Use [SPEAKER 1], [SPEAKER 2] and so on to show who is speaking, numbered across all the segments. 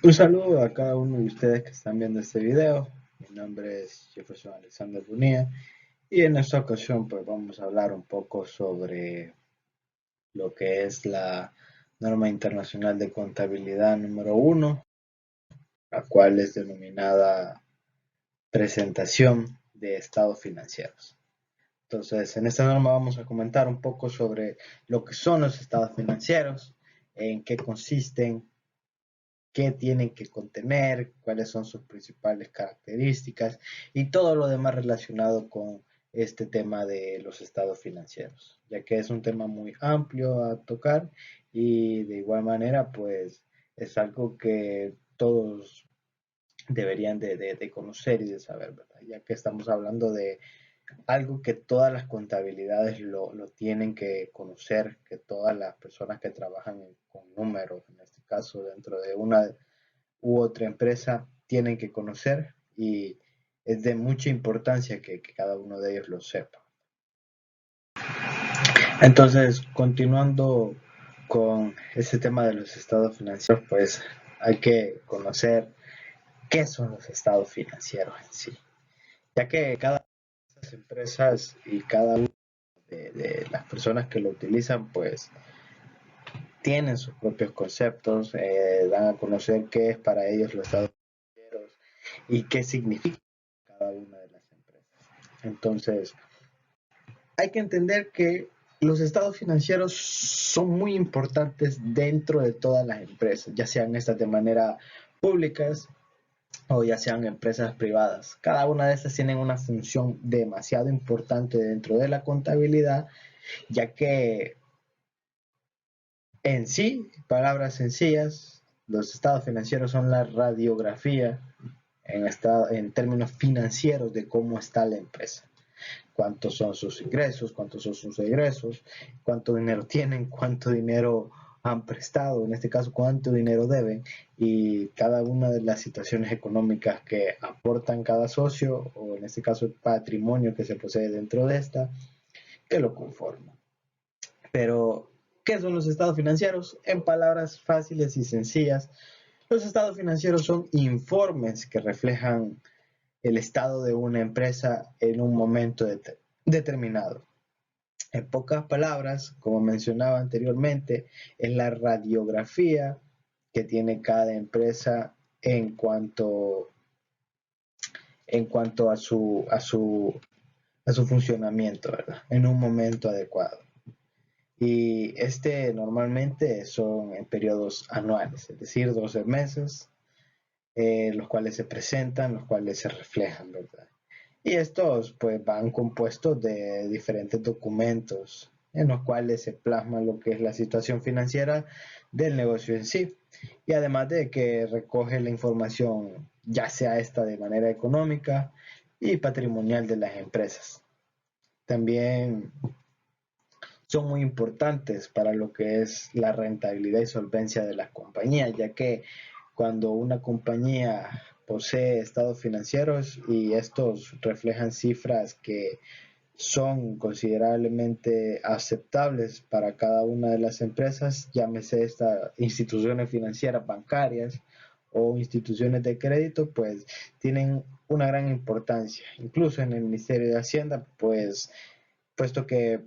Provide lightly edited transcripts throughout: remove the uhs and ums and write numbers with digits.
[SPEAKER 1] Un saludo a cada uno de ustedes que están viendo este video. Mi nombre es Jefferson Alexander Bunía y en esta ocasión pues vamos a hablar un poco sobre lo que es la norma internacional de contabilidad número 1, la cual es denominada presentación de estados financieros. Entonces, en esta norma vamos a comentar un poco sobre lo que son los estados financieros, en qué consisten, qué tienen que contener, cuáles son sus principales características y todo lo demás relacionado con este tema de los estados financieros, ya que es un tema muy amplio a tocar y de igual manera pues es algo que todos deberían de conocer y de saber, ¿verdad? Ya que estamos hablando de algo que todas las contabilidades lo tienen que conocer, que todas las personas que trabajan con números, en este caso dentro de una u otra empresa, tienen que conocer y es de mucha importancia que cada uno de ellos lo sepa. Entonces, continuando con ese tema de los estados financieros, pues hay que conocer qué son los estados financieros en sí, ya que cada una de esas empresas y cada una de las personas que lo utilizan, pues tienen sus propios conceptos, dan a conocer qué es para ellos los estados financieros y qué significa cada una de las empresas. Entonces, hay que entender que los estados financieros son muy importantes dentro de todas las empresas, ya sean estas de manera públicas o ya sean empresas privadas. Cada una de estas tienen una función demasiado importante dentro de la contabilidad, ya que en sí, palabras sencillas, los estados financieros son la radiografía en términos financieros de cómo está la empresa. Cuántos son sus ingresos, cuántos son sus egresos, cuánto dinero tienen, cuánto dinero han prestado, en este caso cuánto dinero deben y cada una de las situaciones económicas que aportan cada socio o en este caso el patrimonio que se posee dentro de esta que lo conforma. Pero, ¿qué son los estados financieros? En palabras fáciles y sencillas, los estados financieros son informes que reflejan el estado de una empresa en un momento determinado. En pocas palabras, como mencionaba anteriormente, es la radiografía que tiene cada empresa en cuanto a su funcionamiento, ¿verdad? En un momento adecuado. Y normalmente son en periodos anuales, es decir, 12 meses, los cuales se presentan, los cuales se reflejan, ¿verdad? Y estos pues van compuestos de diferentes documentos en los cuales se plasma lo que es la situación financiera del negocio en sí. Y además de que recoge la información, ya sea esta de manera económica y patrimonial de las empresas. También son muy importantes para lo que es la rentabilidad y solvencia de las compañías, ya que cuando una compañía posee estados financieros y estos reflejan cifras que son considerablemente aceptables para cada una de las empresas, llámese estas instituciones financieras bancarias o instituciones de crédito, pues tienen una gran importancia. Incluso en el Ministerio de Hacienda, pues puesto que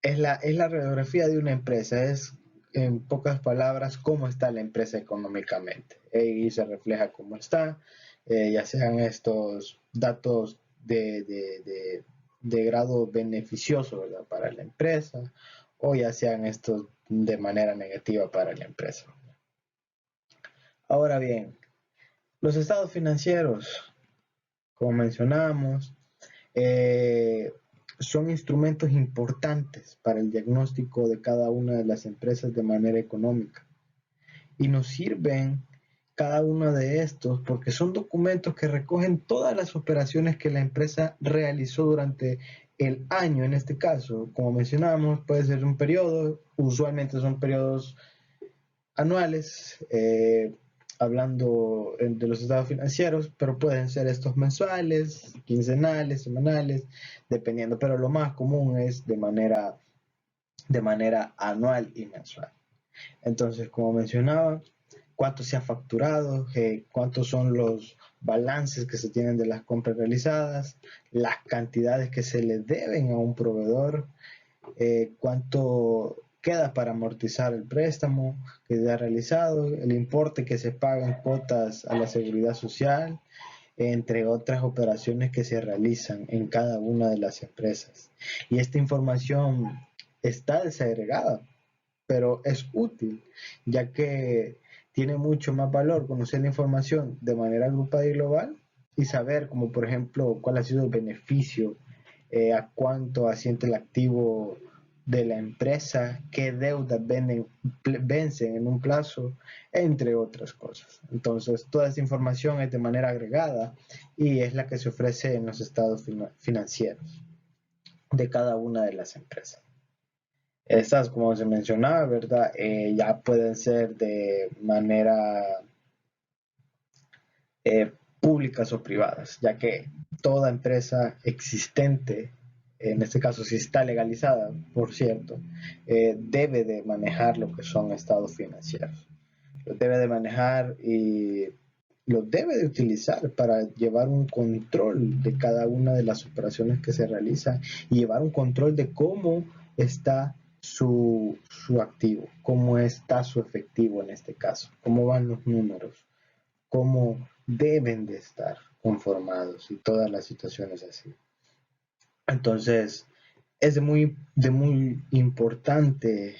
[SPEAKER 1] es la radiografía de una empresa, es en pocas palabras cómo está la empresa económicamente. Y se refleja cómo está, ya sean estos datos de grado beneficioso, ¿verdad?, para la empresa, o ya sean estos de manera negativa para la empresa. Ahora bien, los estados financieros, como mencionábamos, eh, son instrumentos importantes para el diagnóstico de cada una de las empresas de manera económica. Y nos sirven cada uno de estos porque son documentos que recogen todas las operaciones que la empresa realizó durante el año. En este caso, como mencionábamos, puede ser un periodo, usualmente son periodos anuales, hablando de los estados financieros, pero pueden ser estos mensuales, quincenales, semanales, dependiendo, pero lo más común es de manera anual y mensual. Entonces, como mencionaba, cuánto se ha facturado, cuántos son los balances que se tienen de las compras realizadas, las cantidades que se le deben a un proveedor, cuánto queda para amortizar el préstamo que se ha realizado, el importe que se paga en cuotas a la seguridad social, entre otras operaciones que se realizan en cada una de las empresas. Y esta información está desagregada, pero es útil, ya que tiene mucho más valor conocer la información de manera agrupada y global y saber, como por ejemplo, cuál ha sido el beneficio, a cuánto asiente el activo de la empresa, qué deudas vencen en un plazo, entre otras cosas. Entonces, toda esta información es de manera agregada y es la que se ofrece en los estados financieros de cada una de las empresas. Estas, como se mencionaba, ¿verdad? Ya pueden ser de manera públicas o privadas, ya que toda empresa existente, en este caso si está legalizada, por cierto, debe de manejar lo que son estados financieros. Los debe de manejar y los debe de utilizar para llevar un control de cada una de las operaciones que se realizan y llevar un control de cómo está su activo, cómo está su efectivo en este caso, cómo van los números, cómo deben de estar conformados y todas las situaciones así. Entonces, es de muy importante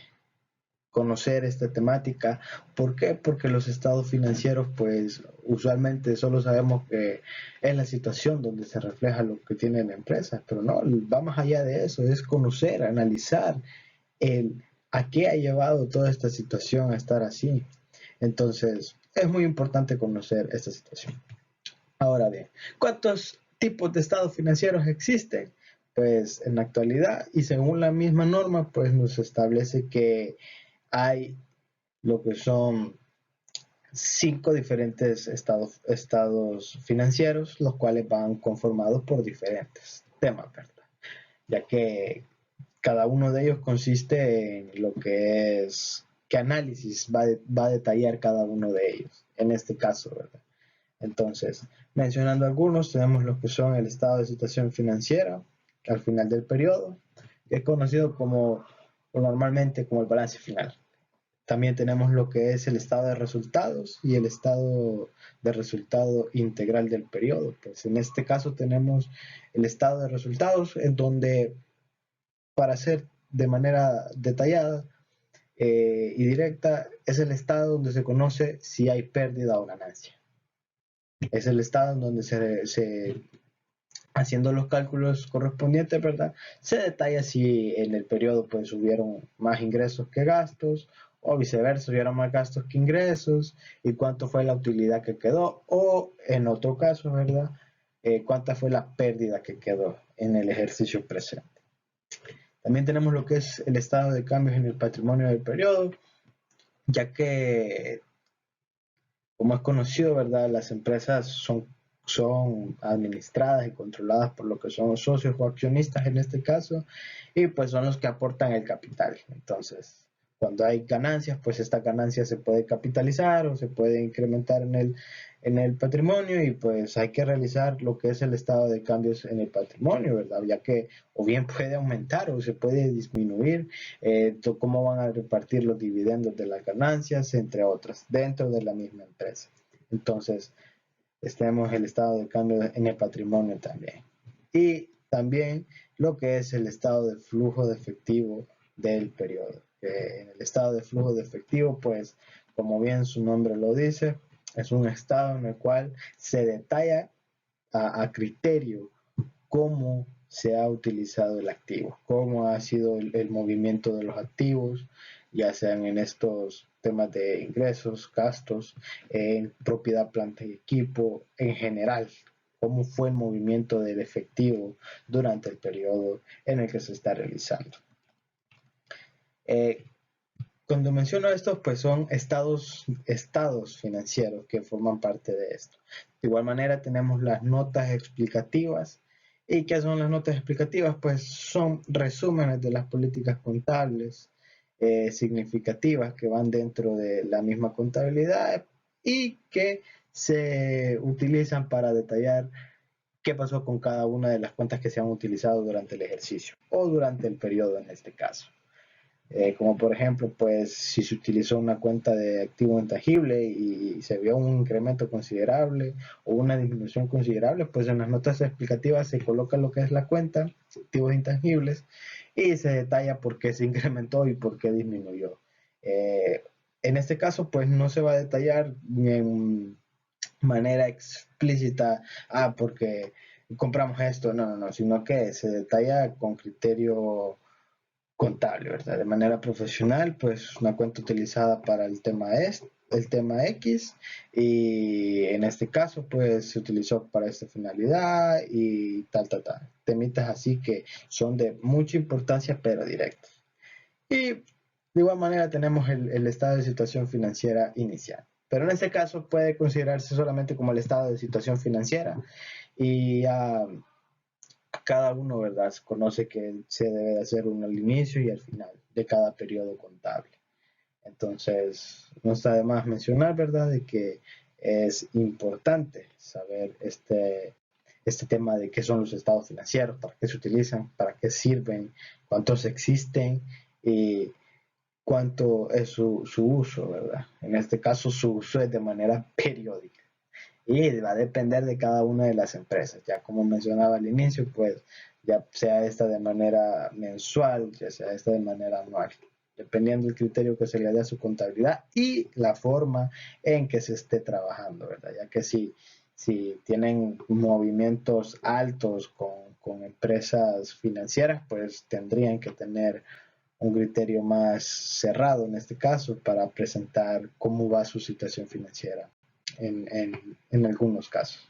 [SPEAKER 1] conocer esta temática. ¿Por qué? Porque los estados financieros, pues usualmente solo sabemos que es la situación donde se refleja lo que tiene la empresa, pero no, va más allá de eso, es conocer, analizar a qué ha llevado toda esta situación a estar así. Entonces, es muy importante conocer esta situación. Ahora bien, ¿cuántos tipos de estados financieros existen? Pues en la actualidad y según la misma norma, pues nos establece que hay lo que son 5 diferentes estados financieros, los cuales van conformados por diferentes temas, ¿verdad? Ya que cada uno de ellos consiste en lo que es, qué análisis va a detallar cada uno de ellos, en este caso, ¿verdad? Entonces, mencionando algunos, tenemos lo que son el estado de situación financiera, que al final del periodo, que es conocido como, o normalmente como el balance final. También tenemos lo que es el estado de resultados y el estado de resultado integral del periodo. Pues en este caso tenemos el estado de resultados, en donde, para ser de manera detallada y directa, es el estado donde se conoce si hay pérdida o ganancia. Es el estado en donde haciendo los cálculos correspondientes, ¿verdad? Se detalla si en el periodo pues hubieron más ingresos que gastos o viceversa, hubieron más gastos que ingresos y cuánto fue la utilidad que quedó o en otro caso, ¿verdad? Cuánta fue la pérdida que quedó en el ejercicio presente. También tenemos lo que es el estado de cambios en el patrimonio del periodo, ya que, como es conocido, ¿verdad? Las empresas son administradas y controladas por lo que son los socios o accionistas en este caso, y pues son los que aportan el capital. Entonces, cuando hay ganancias, pues esta ganancia se puede capitalizar o se puede incrementar en el patrimonio y pues hay que realizar lo que es el estado de cambios en el patrimonio, ¿verdad? Ya que o bien puede aumentar o se puede disminuir, cómo van a repartir los dividendos de las ganancias, entre otras, dentro de la misma empresa. Entonces, tenemos el estado de cambio en el patrimonio también. Y también lo que es el estado de flujo de efectivo del periodo. En el estado de flujo de efectivo, pues, como bien su nombre lo dice, es un estado en el cual se detalla a criterio cómo se ha utilizado el activo, cómo ha sido el movimiento de los activos, ya sean en estos temas de ingresos, gastos, en propiedad, planta y equipo, en general, cómo fue el movimiento del efectivo durante el periodo en el que se está realizando. Eh, Cuando menciono esto, pues son estados financieros que forman parte de esto. De igual manera tenemos las notas explicativas. ¿Y qué son las notas explicativas? Pues son resúmenes de las políticas contables significativas que van dentro de la misma contabilidad, y que se utilizan para detallar qué pasó con cada una de las cuentas que se han utilizado durante el ejercicio o durante el periodo en este caso. Como por ejemplo, pues si se utilizó una cuenta de activo intangible y se vio un incremento considerable o una disminución considerable, pues en las notas explicativas se coloca lo que es la cuenta, activos intangibles, y se detalla por qué se incrementó y por qué disminuyó. En este caso, pues no se va a detallar en manera explícita, porque compramos esto, no, sino que se detalla con criterio contable, ¿verdad? De manera profesional, pues una cuenta utilizada para el tema X, y en este caso, pues se utilizó para esta finalidad y tal. Temitas así que son de mucha importancia, pero directos. Y de igual manera tenemos el estado de situación financiera inicial. Pero en este caso puede considerarse solamente como el estado de situación financiera y cada uno, ¿verdad? Conoce que se debe de hacer uno al inicio y al final de cada periodo contable. Entonces, no está de más mencionar, ¿verdad?, de que es importante saber este tema de qué son los estados financieros, para qué se utilizan, para qué sirven, cuántos existen y cuánto es su uso, ¿verdad? En este caso, su uso es de manera periódica y va a depender de cada una de las empresas. Ya como mencionaba al inicio, pues ya sea esta de manera mensual, ya sea esta de manera anual, dependiendo del criterio que se le dé a su contabilidad y la forma en que se esté trabajando, ¿verdad? Ya que si tienen movimientos altos con empresas financieras, pues tendrían que tener un criterio más cerrado en este caso para presentar cómo va su situación financiera en algunos casos.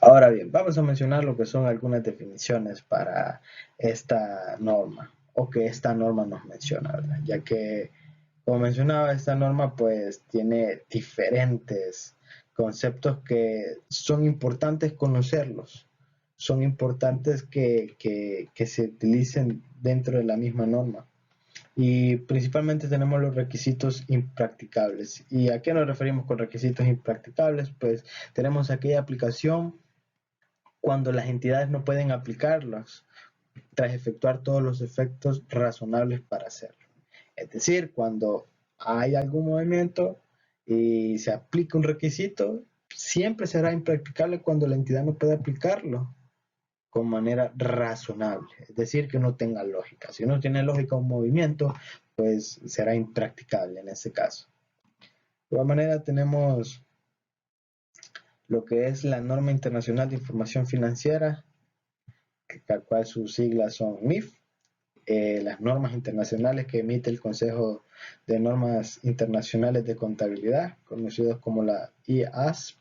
[SPEAKER 1] Ahora bien, vamos a mencionar lo que son algunas definiciones para esta norma o que esta norma nos menciona, ¿verdad? Ya que, como mencionaba, esta norma pues tiene diferentes conceptos que son importantes conocerlos, son importantes que se utilicen dentro de la misma norma. Y principalmente tenemos los requisitos impracticables. ¿Y a qué nos referimos con requisitos impracticables? Pues tenemos aquella aplicación cuando las entidades no pueden aplicarlos tras efectuar todos los efectos razonables para hacerlo. Es decir, cuando hay algún movimiento y se aplica un requisito, siempre será impracticable cuando la entidad no puede aplicarlo con manera razonable, es decir, que no tenga lógica. Si no tiene lógica un movimiento, pues será impracticable en ese caso. De igual manera tenemos lo que es la Norma Internacional de Información Financiera, tal cual sus siglas son MIF, las normas internacionales que emite el Consejo de Normas Internacionales de Contabilidad, conocidos como la IASP.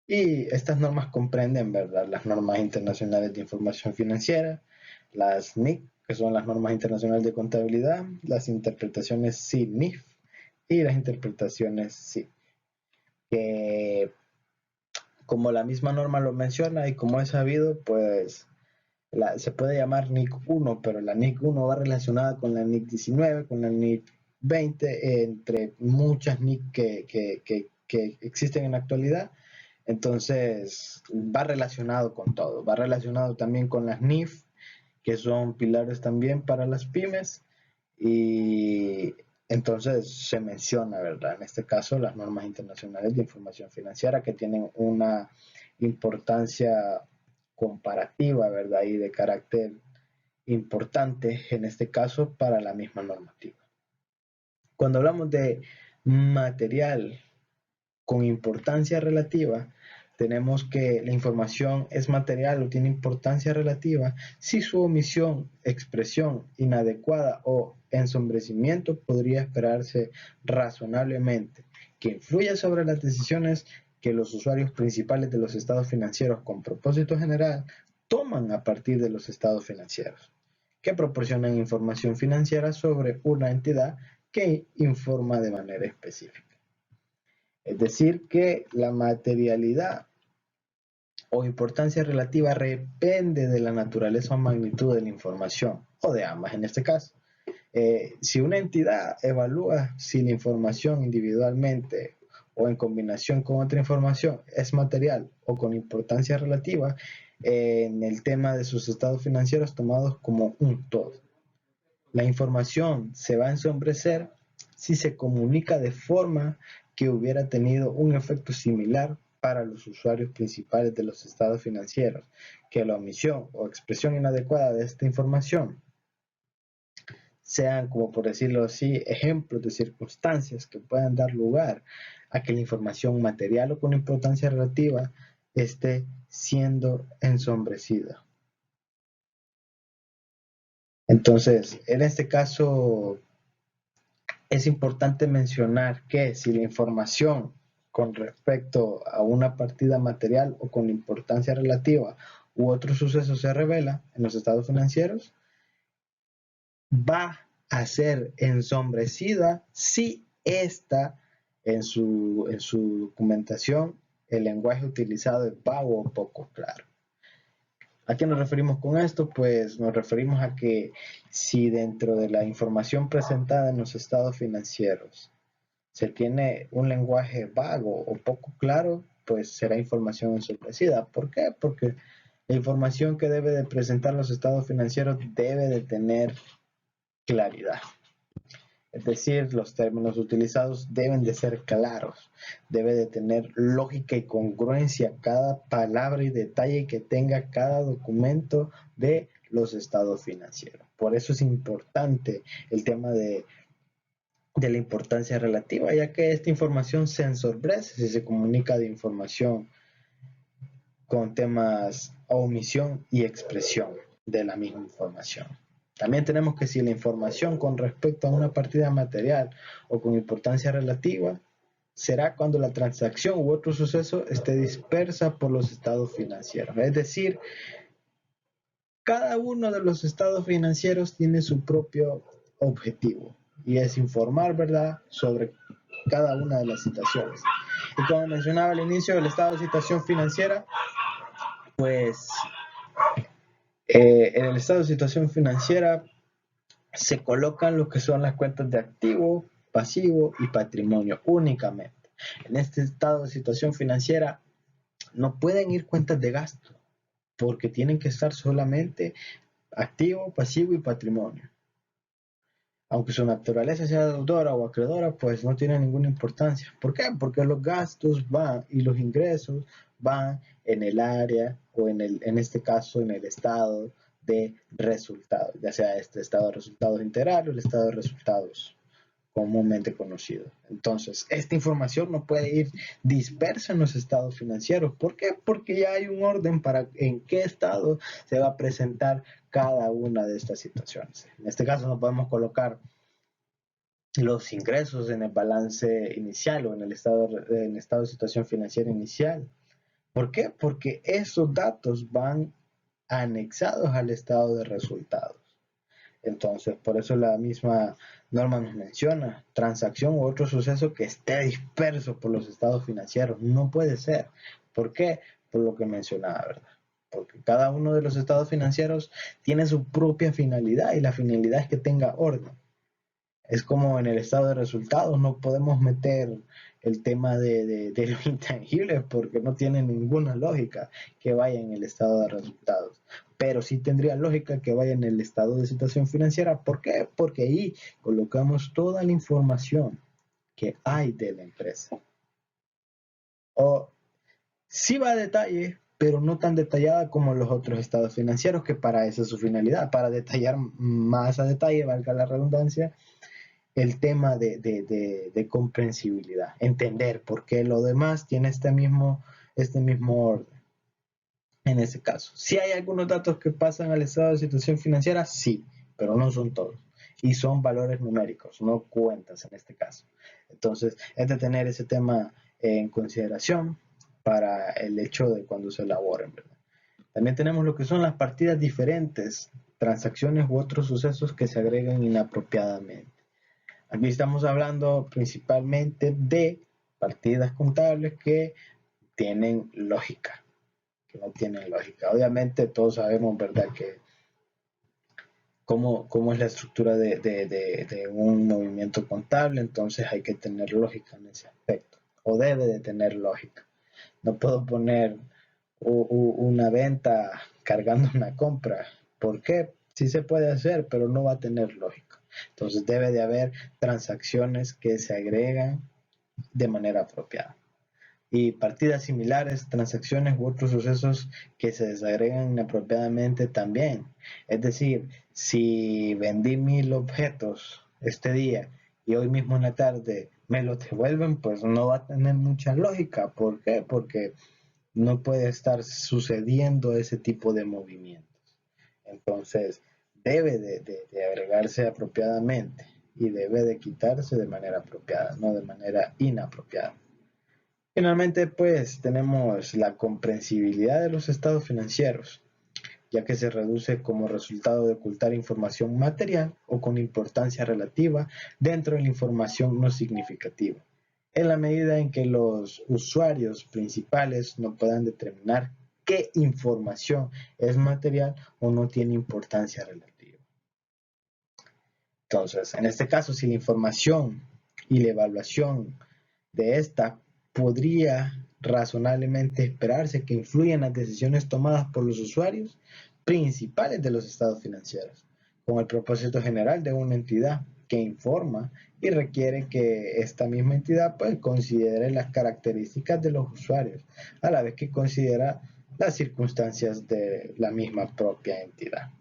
[SPEAKER 1] Y estas normas comprenden, ¿verdad?, las normas internacionales de información financiera, las NIC, que son las normas internacionales de contabilidad, las interpretaciones CIF y las interpretaciones CIF, que como la misma norma lo menciona y como es sabido, pues se puede llamar NIC 1, pero la NIC 1 va relacionada con la NIC 19, con la NIC 20, entre muchas NIC que existen en la actualidad. Entonces va relacionado con todo, va relacionado también con las NIF, que son pilares también para las pymes, y entonces se menciona, ¿verdad? En este caso, las normas internacionales de información financiera que tienen una importancia comparativa, ¿verdad? Y de carácter importante, en este caso, para la misma normativa. Cuando hablamos de material con importancia relativa, tenemos que la información es material o tiene importancia relativa si su omisión, expresión inadecuada o ensombrecimiento podría esperarse razonablemente que influya sobre las decisiones que los usuarios principales de los estados financieros con propósito general toman a partir de los estados financieros, que proporcionan información financiera sobre una entidad que informa de manera específica. Es decir, que la materialidad o importancia relativa depende de la naturaleza o magnitud de la información, o de ambas en este caso. Si una entidad evalúa si la información individualmente o en combinación con otra información es material o con importancia relativa en el tema de sus estados financieros tomados como un todo. La información se va a ensombrecer si se comunica de forma que hubiera tenido un efecto similar para los usuarios principales de los estados financieros, que la omisión o expresión inadecuada de esta información sean, como por decirlo así, ejemplos de circunstancias que puedan dar lugar a que la información material o con importancia relativa esté siendo ensombrecida. Entonces, en este caso, es importante mencionar que si la información con respecto a una partida material o con importancia relativa u otro suceso se revela en los estados financieros, va a ser ensombrecida si está en su documentación el lenguaje utilizado es vago o poco claro. ¿A qué nos referimos con esto? Pues nos referimos a que si dentro de la información presentada en los estados financieros se tiene un lenguaje vago o poco claro, pues será información ensombrecida. ¿Por qué? Porque la información que debe de presentar los estados financieros debe de tener claridad. Es decir, los términos utilizados deben de ser claros, debe de tener lógica y congruencia cada palabra y detalle que tenga cada documento de los estados financieros. Por eso es importante el tema de la importancia relativa, ya que esta información se ensobrece si se comunica de información con temas omisión y expresión de la misma información. También tenemos que si la información con respecto a una partida material o con importancia relativa será cuando la transacción u otro suceso esté dispersa por los estados financieros. Es decir, cada uno de los estados financieros tiene su propio objetivo y es informar, ¿verdad?, sobre cada una de las situaciones. Y como mencionaba al inicio, el estado de situación financiera, pues en el estado de situación financiera se colocan lo que son las cuentas de activo, pasivo y patrimonio únicamente. En este estado de situación financiera no pueden ir cuentas de gasto porque tienen que estar solamente activo, pasivo y patrimonio. Aunque su naturaleza sea deudora o acreedora, pues no tiene ninguna importancia. ¿Por qué? Porque los gastos van y los ingresos van en el área o en este caso en el estado de resultados, ya sea este estado de resultados integral o el estado de resultados comúnmente conocido. Entonces, esta información no puede ir dispersa en los estados financieros. ¿Por qué? Porque ya hay un orden para en qué estado se va a presentar cada una de estas situaciones. En este caso no podemos colocar los ingresos en el balance inicial o en el estado de situación financiera inicial. ¿Por qué? Porque esos datos van anexados al estado de resultados. Entonces, por eso la misma norma nos menciona, transacción u otro suceso que esté disperso por los estados financieros. No puede ser. ¿Por qué? Por lo que mencionaba, ¿verdad? Porque cada uno de los estados financieros tiene su propia finalidad y la finalidad es que tenga orden. Es como en el estado de resultados, no podemos meter el tema de los intangibles porque no tiene ninguna lógica que vaya en el estado de resultados. Pero sí tendría lógica que vaya en el estado de situación financiera. ¿Por qué? Porque ahí colocamos toda la información que hay de la empresa. O sí va a detalle, pero no tan detallada como los otros estados financieros, que para eso es su finalidad, para detallar más a detalle, valga la redundancia, el tema de comprensibilidad, entender por qué lo demás tiene este mismo orden. En ese caso, si hay algunos datos que pasan al estado de situación financiera, sí, pero no son todos. Y son valores numéricos, no cuentas en este caso. Entonces, es de tener ese tema en consideración para el hecho de cuando se elaboren, ¿verdad? También tenemos lo que son las partidas diferentes, transacciones u otros sucesos que se agregan inapropiadamente. Aquí estamos hablando principalmente de partidas contables que tienen lógica, que no tienen lógica. Obviamente todos sabemos, ¿verdad?, que cómo es la estructura de un movimiento contable, entonces hay que tener lógica en ese aspecto. o debe de tener lógica. No puedo poner una venta cargando una compra. ¿Por qué? Sí se puede hacer, pero no va a tener lógica. Entonces debe de haber transacciones que se agregan de manera apropiada. Y partidas similares, transacciones u otros sucesos que se desagregan inapropiadamente también. Es decir, si vendí 1000 objetos este día y hoy mismo en la tarde me los devuelven, pues no va a tener mucha lógica. ¿Por qué? Porque no puede estar sucediendo ese tipo de movimientos. Entonces, debe de agregarse apropiadamente y debe de quitarse de manera apropiada, no de manera inapropiada. Finalmente, pues tenemos la comprensibilidad de los estados financieros, ya que se reduce como resultado de ocultar información material o con importancia relativa dentro de la información no significativa, en la medida en que los usuarios principales no puedan determinar qué información es material o no tiene importancia relativa. Entonces, en este caso, si la información y la evaluación de esta podría razonablemente esperarse que influyan las decisiones tomadas por los usuarios principales de los estados financieros, con el propósito general de una entidad que informa y requiere que esta misma entidad pues, considere las características de los usuarios, a la vez que considera las circunstancias de la misma propia entidad.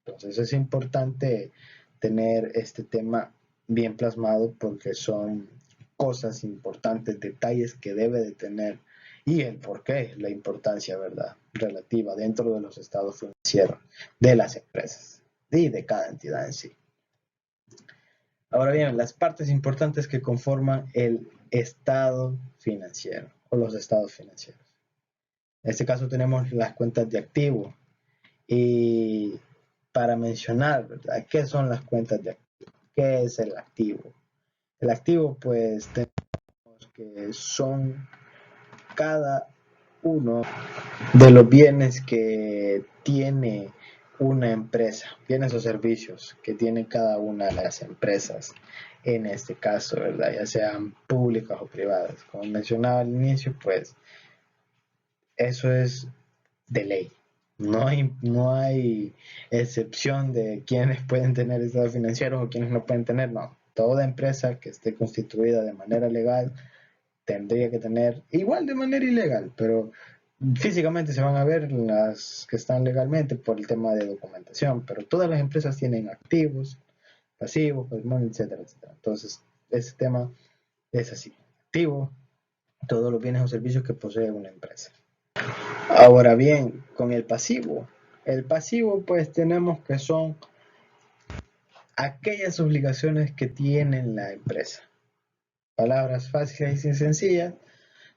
[SPEAKER 1] Entonces es importante tener este tema bien plasmado porque son cosas importantes, detalles que debe de tener y el por qué, la importancia, ¿verdad?, relativa dentro de los estados financieros de las empresas y de cada entidad en sí. Ahora bien, las partes importantes que conforman el estado financiero o los estados financieros. En este caso tenemos las cuentas de activo y para mencionar, ¿verdad?, ¿qué son las cuentas de activo? ¿Qué es el activo? El activo, pues, tenemos que son cada uno de los bienes que tiene una empresa, bienes o servicios que tiene cada una de las empresas, en este caso, ¿verdad?, ya sean públicas o privadas. Como mencionaba al inicio, pues, eso es de ley. No hay excepción de quienes pueden tener estados financieros o quienes no pueden tener, no. Toda empresa que esté constituida de manera legal tendría que tener, igual de manera ilegal, pero físicamente se van a ver las que están legalmente por el tema de documentación, pero todas las empresas tienen activos, pasivos, patrimonio, etcétera, etcétera. Entonces, ese tema es así. Activo, todos los bienes o servicios que posee una empresa. Ahora bien, con el pasivo pues tenemos que son aquellas obligaciones que tiene la empresa. Palabras fáciles y sencillas,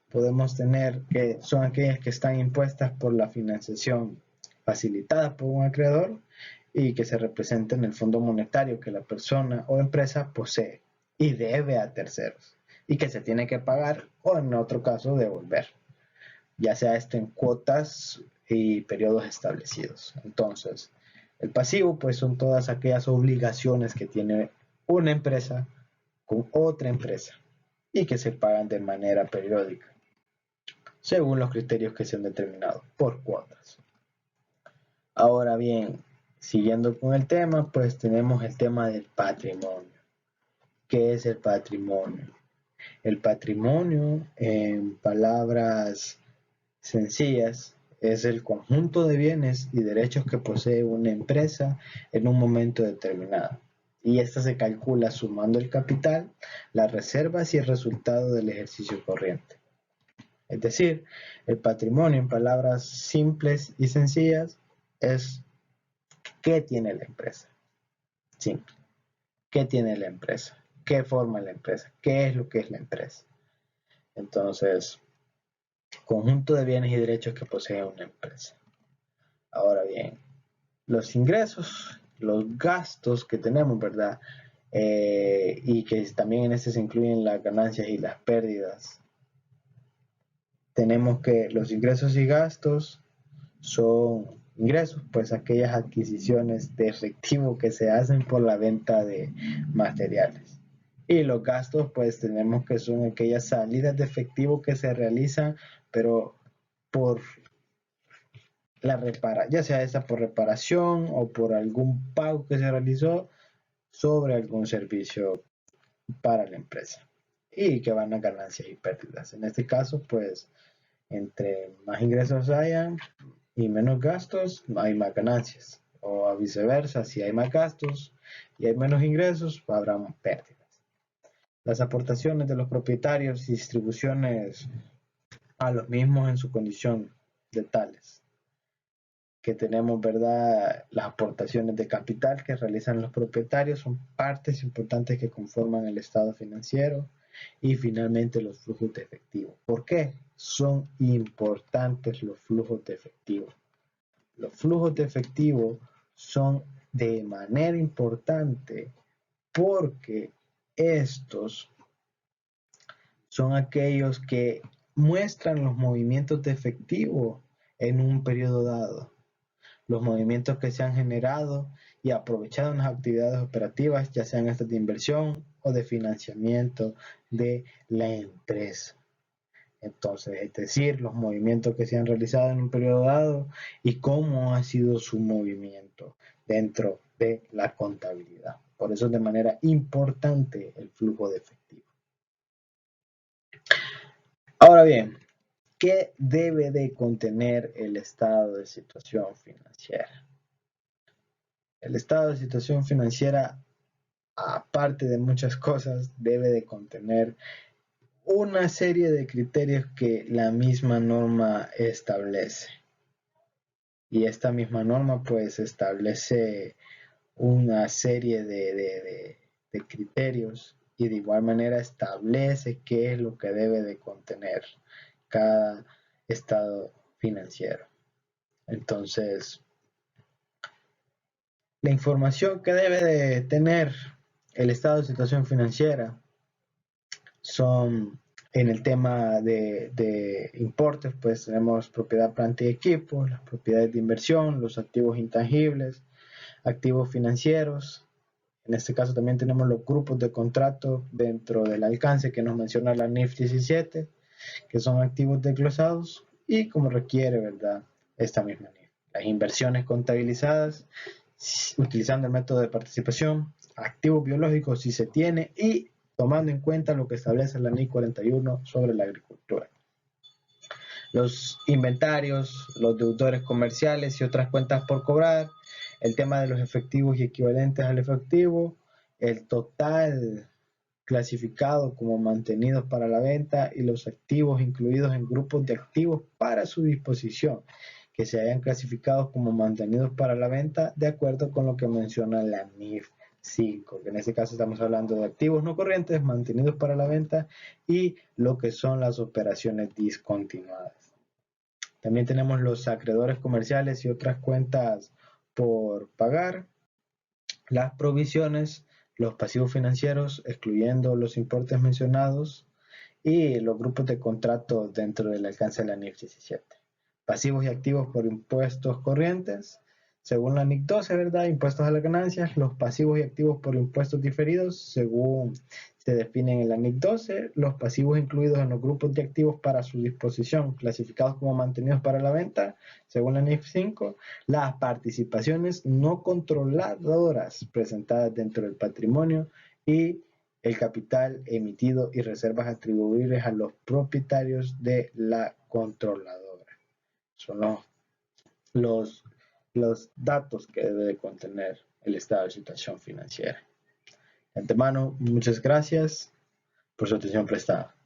[SPEAKER 1] podemos tener que son aquellas que están impuestas por la financiación facilitada por un acreedor y que se representa en el fondo monetario que la persona o empresa posee y debe a terceros y que se tiene que pagar o en otro caso devolver, ya sea esto en cuotas y periodos establecidos. Entonces, el pasivo pues son todas aquellas obligaciones que tiene una empresa con otra empresa y que se pagan de manera periódica, según los criterios que se han determinado por cuotas. Ahora bien, siguiendo con el tema, pues tenemos el tema del patrimonio. ¿Qué es el patrimonio? El patrimonio, en palabras sencillas, es el conjunto de bienes y derechos que posee una empresa en un momento determinado. Y esta se calcula sumando el capital, las reservas y el resultado del ejercicio corriente. Es decir, el patrimonio, en palabras simples y sencillas, es ¿qué tiene la empresa? Simple. ¿Qué tiene la empresa? ¿Qué forma la empresa? ¿Qué es lo que es la empresa? Entonces, conjunto de bienes y derechos que posee una empresa. Ahora bien, los ingresos, los gastos que tenemos, ¿verdad? Y que también en este se incluyen las ganancias y las pérdidas. Tenemos que los ingresos y gastos son ingresos, pues aquellas adquisiciones de efectivo que se hacen por la venta de materiales. Y los gastos, pues tenemos que son aquellas salidas de efectivo que se realizan, pero por ya sea esa por reparación o por algún pago que se realizó sobre algún servicio para la empresa y que van a ganancias y pérdidas. En este caso, pues entre más ingresos hayan y menos gastos, hay más ganancias. O viceversa, si hay más gastos y hay menos ingresos, habrá pérdidas. Las aportaciones de los propietarios y distribuciones a los mismos en su condición de tales que tenemos, ¿verdad? Las aportaciones de capital que realizan los propietarios son partes importantes que conforman el estado financiero y finalmente los flujos de efectivo. ¿Por qué? Son importantes los flujos de efectivo. Los flujos de efectivo son de manera importante porque estos son aquellos que muestran los movimientos de efectivo en un periodo dado, los movimientos que se han generado y aprovechado en las actividades operativas, ya sean estas de inversión o de financiamiento de la empresa. Entonces, es decir, los movimientos que se han realizado en un periodo dado y cómo ha sido su movimiento dentro de la contabilidad. Por eso, de manera importante, el flujo de efectivo. Ahora bien, ¿qué debe de contener el estado de situación financiera? El estado de situación financiera, aparte de muchas cosas, debe de contener una serie de criterios que la misma norma establece. Y esta misma norma pues establece una serie de criterios y de igual manera establece qué es lo que debe de contener cada estado financiero. Entonces, la información que debe de tener el estado de situación financiera son en el tema de importes, pues tenemos propiedad, planta y equipo, las propiedades de inversión, los activos intangibles, activos financieros. En este caso también tenemos los grupos de contrato dentro del alcance que nos menciona la NIF 17, que son activos desglosados y como requiere, ¿verdad? Esta misma NIF. Las inversiones contabilizadas utilizando el método de participación, activos biológicos si se tiene y tomando en cuenta lo que establece la NIC 41 sobre la agricultura. Los inventarios, los deudores comerciales y otras cuentas por cobrar, el tema de los efectivos y equivalentes al efectivo, el total clasificado como mantenidos para la venta y los activos incluidos en grupos de activos para su disposición que se hayan clasificado como mantenidos para la venta de acuerdo con lo que menciona la NIF 5, que en este caso estamos hablando de activos no corrientes mantenidos para la venta y lo que son las operaciones discontinuadas. También tenemos los acreedores comerciales y otras cuentas por pagar, las provisiones, los pasivos financieros, excluyendo los importes mencionados, y los grupos de contrato dentro del alcance de la NIF 17. Pasivos y activos por impuestos corrientes, según la NIC 12, ¿verdad? Impuestos a las ganancias, los pasivos y activos por impuestos diferidos, según se definen en la NIC 12, los pasivos incluidos en los grupos de activos para su disposición, clasificados como mantenidos para la venta, según la NIF 5, las participaciones no controladoras presentadas dentro del patrimonio y el capital emitido y reservas atribuibles a los propietarios de la controladora. Son los datos que debe de contener el estado de situación financiera. De antemano, muchas gracias por su atención prestada.